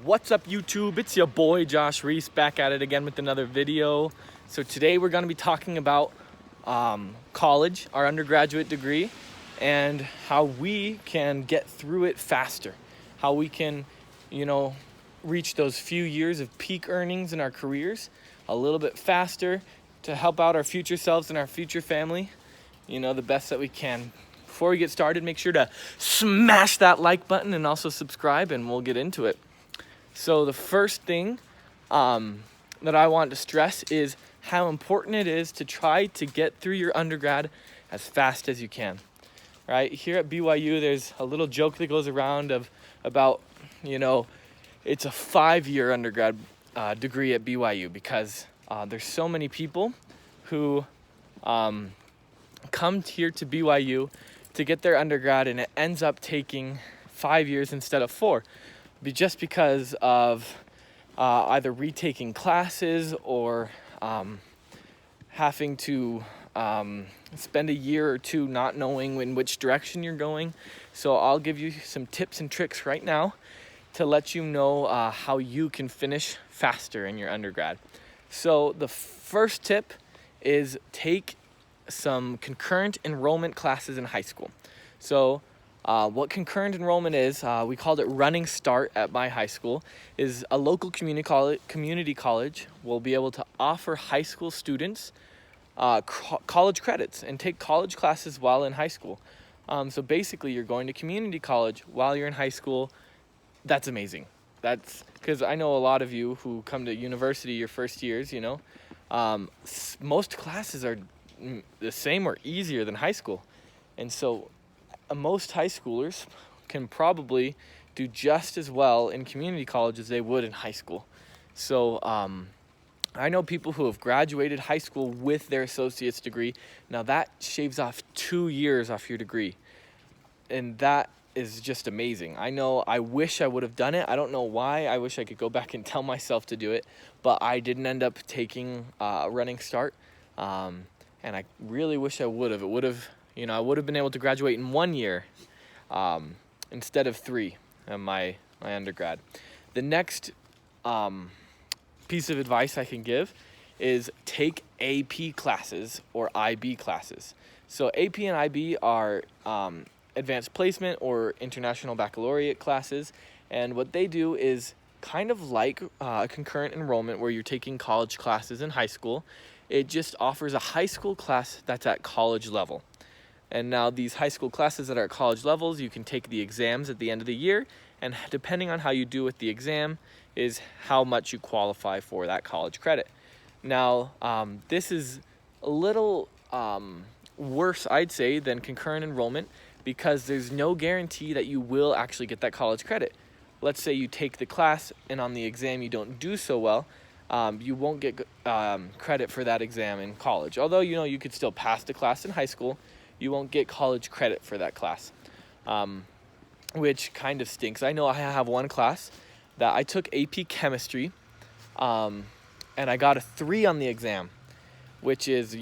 What's up, YouTube? It's your boy Josh Reese back at it again with another video. So today we're going to be talking about college, our undergraduate degree, and how we can get through it faster. How we can, reach those few years of peak earnings in our careers a little bit faster to help out our future selves and our future family, the best that we can. Before we get started, make sure to smash that like button and also subscribe, and we'll get into it. So the first thing that I want to stress is how important it is to try to get through your undergrad as fast as you can. Right? Here at BYU, there's a little joke that goes around about it's a 5-year undergrad degree at BYU because there's so many people who come here to BYU to get their undergrad, and it ends up taking 5 years instead of 4. Just because of either retaking classes or having to spend a year or two not knowing in which direction you're going. So I'll give you some tips and tricks right now to let you know how you can finish faster in your undergrad. So the first tip is take some concurrent enrollment classes in high school. So what concurrent enrollment is, we called it Running Start at my high school, is a local community college will be able to offer high school students college credits and take college classes while in high school. So basically, you're going to community college while you're in high school. That's amazing. That's because I know a lot of you who come to university your first years, most classes are the same or easier than high school. And so most high schoolers can probably do just as well in community college as they would in high school. So I know people who have graduated high school with their associate's degree. Now that shaves off 2 years off your degree. And that is just amazing. I wish I would have done it. I don't know why. I wish I could go back and tell myself to do it. But I didn't end up taking a Running Start. And I really wish I would have. It would have I would have been able to graduate in 1 year instead of 3 in my undergrad. The next piece of advice I can give is take AP classes or IB classes. So AP and IB are advanced placement or international baccalaureate classes. And what they do is kind of like concurrent enrollment where you're taking college classes in high school. It just offers a high school class that's at college level. And now these high school classes that are at college levels, you can take the exams at the end of the year, and depending on how you do with the exam is how much you qualify for that college credit. Now, this is a little worse, I'd say, than concurrent enrollment because there's no guarantee that you will actually get that college credit. Let's say you take the class and on the exam you don't do so well, you won't get credit for that exam in college. Although, you could still pass the class in high school, you won't get college credit for that class, which kind of stinks. I know I have one class that I took AP Chemistry, and I got a 3 on the exam, which is,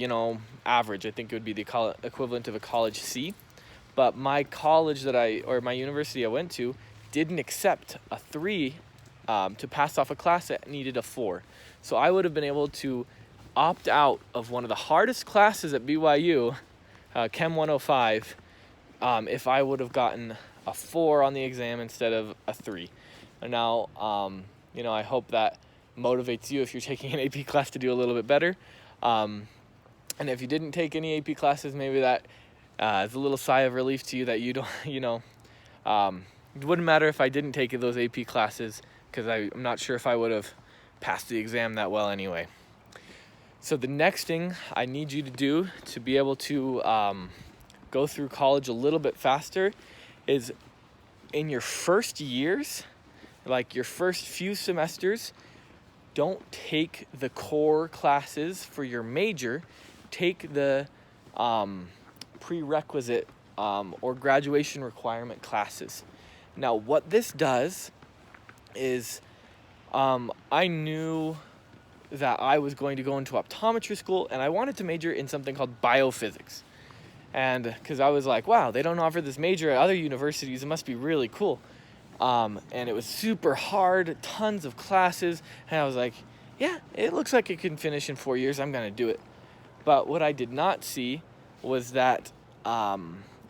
average. I think it would be the equivalent of a college C. But my college my university I went to didn't accept a 3 to pass off a class that needed a 4. So I would have been able to opt out of one of the hardest classes at BYU, Chem 105, if I would have gotten a 4 on the exam instead of a 3. And now, I hope that motivates you if you're taking an AP class to do a little bit better. And if you didn't take any AP classes, maybe that is a little sigh of relief to you that you don't, it wouldn't matter if I didn't take those AP classes because I'm not sure if I would have passed the exam that well anyway. So the next thing I need you to do to be able to go through college a little bit faster is in your first years, like your first few semesters, don't take the core classes for your major. Take the prerequisite or graduation requirement classes. Now, what this does is I knew that I was going to go into optometry school, and I wanted to major in something called biophysics. And because I was like, wow, they don't offer this major at other universities, it must be really cool. and it was super hard, tons of classes, and I was like, yeah, it looks like it can finish in 4 years. I'm going to do it. But what I did not see was that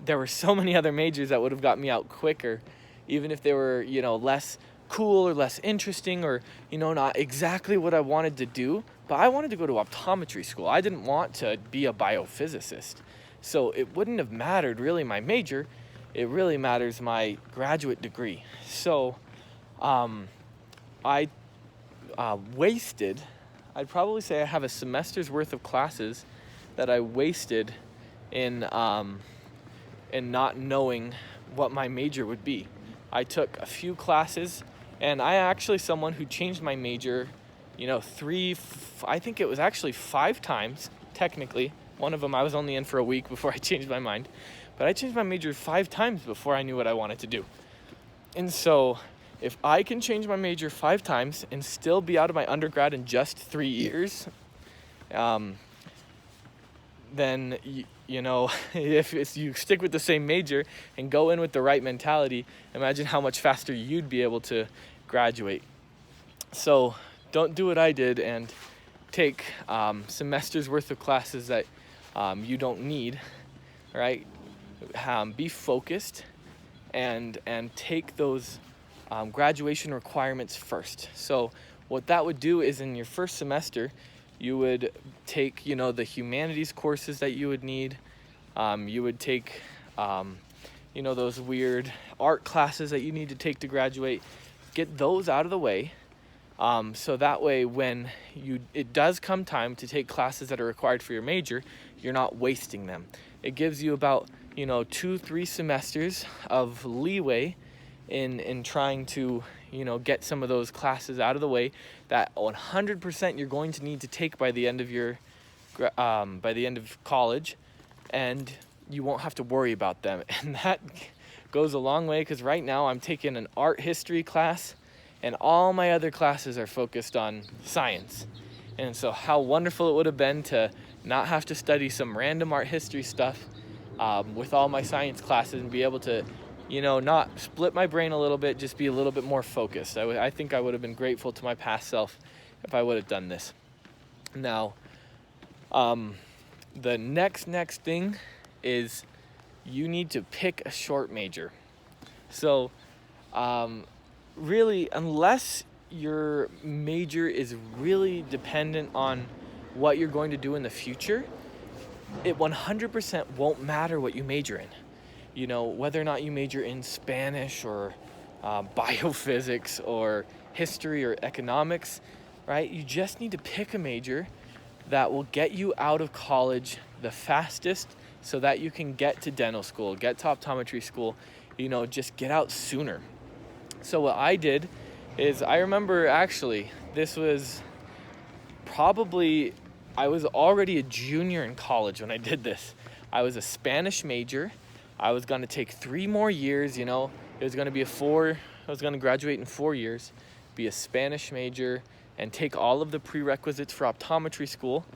there were so many other majors that would have got me out quicker, even if they were, less cool or less interesting or, not exactly what I wanted to do. But I wanted to go to optometry school. I didn't want to be a biophysicist. So it wouldn't have mattered really my major. It really matters my graduate degree. So I wasted, I'd probably say I have a semester's worth of classes that I wasted in not knowing what my major would be. I took a few classes, and I actually someone who changed my major, I think it was actually 5 times, technically. One of them I was only in for a week before I changed my mind. But I changed my major 5 times before I knew what I wanted to do. And so if I can change my major 5 times and still be out of my undergrad in just 3 years, then, if you stick with the same major and go in with the right mentality, imagine how much faster you'd be able to graduate. So don't do what I did and take semesters worth of classes that you don't need, right? Be focused and take those graduation requirements first. So what that would do is in your first semester, you would take, the humanities courses that you would need. You would take, those weird art classes that you need to take to graduate. Get those out of the way. So that way when it does come time to take classes that are required for your major, you're not wasting them. It gives you about, 2-3 semesters of leeway in trying to, get some of those classes out of the way that 100% you're going to need to take by the end of college, and you won't have to worry about them. And that goes a long way, because right now I'm taking an art history class, and all my other classes are focused on science. And so how wonderful it would have been to not have to study some random art history stuff with all my science classes and be able to, not split my brain a little bit, just be a little bit more focused. I think I would have been grateful to my past self if I would have done this. Now, the next thing is you need to pick a short major. So, really, unless your major is really dependent on what you're going to do in the future, it 100% won't matter what you major in. Whether or not you major in Spanish or biophysics or history or economics, right? You just need to pick a major that will get you out of college the fastest so that you can get to dental school, get to optometry school, just get out sooner. So what I did is, I remember actually, this was probably, I was already a junior in college when I did this. I was a Spanish major. I was going to take 3 more years, it was going to be I was going to graduate in 4 years, be a Spanish major, and take all of the prerequisites for optometry school,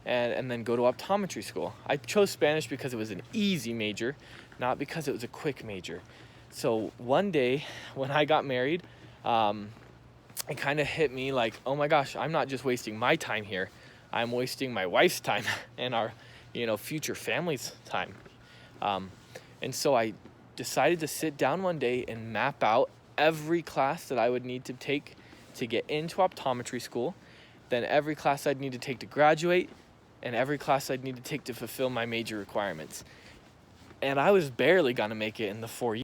and then go to optometry school. I chose Spanish because it was an easy major, not because it was a quick major. So one day when I got married, it kind of hit me like, oh my gosh, I'm not just wasting my time here. I'm wasting my wife's time and our, future family's time. And so I decided to sit down one day and map out every class that I would need to take to get into optometry school, then every class I'd need to take to graduate, and every class I'd need to take to fulfill my major requirements. And I was barely going to make it in the 4 years.